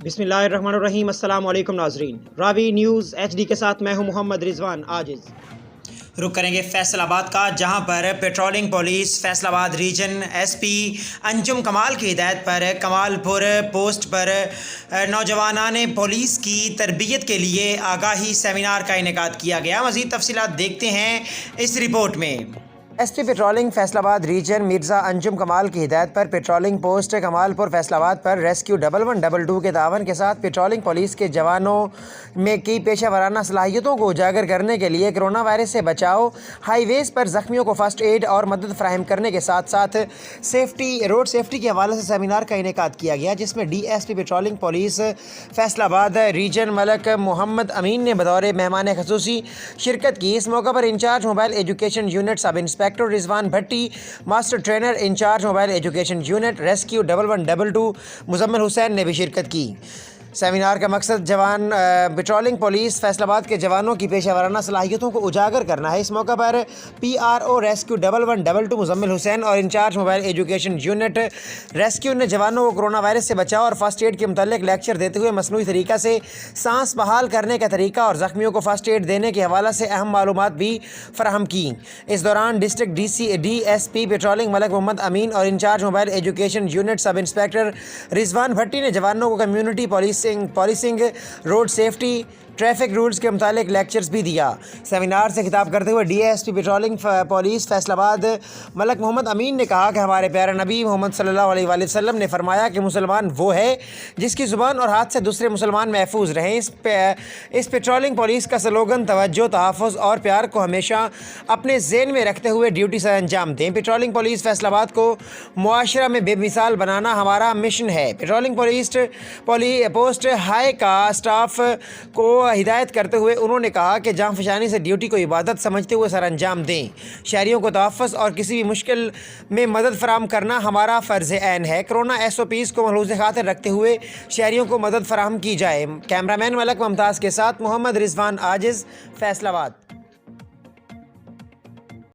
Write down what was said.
بسم اللہ الرحمن الرحیم۔ السلام علیکم ناظرین، راوی نیوز HD کے ساتھ میں ہوں محمد رضوان عاجز۔ رخ کریں گے فیصل آباد کا، جہاں پر پیٹرولنگ پولیس فیصل آباد ریجن SP انجم کمال کی ہدایت پر کمال پور پوسٹ پر نوجوانان پولیس کی تربیت کے لیے آگاہی سیمینار کا انعقاد کیا گیا۔ مزید تفصیلات دیکھتے ہیں اس رپورٹ میں۔ SP پیٹرولنگ فیصل آباد ریجن مرزا انجم کمال کی ہدایت پر پیٹرولنگ پوسٹ کمال پور فیصل آباد پر ریسکیو 1122 کے تعاون کے ساتھ پیٹرولنگ پولیس کے جوانوں میں کی پیشہ ورانہ صلاحیتوں کو اجاگر کرنے کے لیے کرونا وائرس سے بچاؤ، ہائی ویز پر زخمیوں کو فرسٹ ایڈ اور مدد فراہم کرنے کے ساتھ ساتھ روڈ سیفٹی کے حوالے سے سیمینار کا انعقاد کیا گیا، جس میں DSP پیٹرولنگ پولیس فیصل آباد ریجن ملک محمد امین نے بطور مہمان خصوصی شرکت کی۔ اس موقع پر incharge mobile education unit sub inspector Rizwan Bhatti, master trainer incharge mobile education unit rescue 1122 Muzammil Hussain نے بھی شرکت کی۔ سیمینار کا مقصد پیٹرولنگ پولیس فیصل آباد کے جوانوں کی پیشہ ورانہ صلاحیتوں کو اجاگر کرنا ہے۔ اس موقع پر PRO ریسکیو 1122 مزمل حسین اور incharge mobile education unit rescue نے جوانوں کو کرونا وائرس سے بچاؤ اور فرسٹ ایڈ کے متعلق لیکچر دیتے ہوئے مصنوعی طریقہ سے سانس بحال کرنے کا طریقہ اور زخمیوں کو فرسٹ ایڈ دینے کے حوالے سے اہم معلومات بھی فراہم کی۔ اس دوران district DSP patrolling Malik Muhammad Amin اور incharge mobile education unit sub inspector Rizwan Bhatti نے جوانوں کو community policing, road safety, traffic rules کے متعلق لیکچرز بھی دیا۔ سیمینار سے خطاب کرتے ہوئے DSP پیٹرولنگ پولیس فیصل آباد ملک محمد امین نے کہا کہ ہمارے پیارے نبی محمد صلی اللہ علیہ وآلہ وسلم نے فرمایا کہ مسلمان وہ ہے جس کی زبان اور ہاتھ سے دوسرے مسلمان محفوظ رہیں۔ اس پیٹرولنگ پولیس کا سلوگن توجہ، تحفظ اور پیار کو ہمیشہ اپنے ذہن میں رکھتے ہوئے ڈیوٹی سے انجام دیں۔ پیٹرولنگ پولیس فیصل آباد کو معاشرہ میں بے مثال بنانا ہمارا مشن ہے۔ پیٹرولنگ پوسٹ ہائی کا اسٹاف کو ہدایت کرتے ہوئے انہوں نے کہا کہ جان فشانی سے ڈیوٹی کو عبادت سمجھتے ہوئے سر انجام دیں۔ شہریوں کو تحفظ اور کسی بھی مشکل میں مدد فراہم کرنا ہمارا فرض عین ہے۔ کرونا SOPs کو ملحوظ خاطر رکھتے ہوئے شہریوں کو مدد فراہم کی جائے۔ کیمرہ مین ملک ممتاز کے ساتھ محمد رضوان عاجز، فیصل آباد۔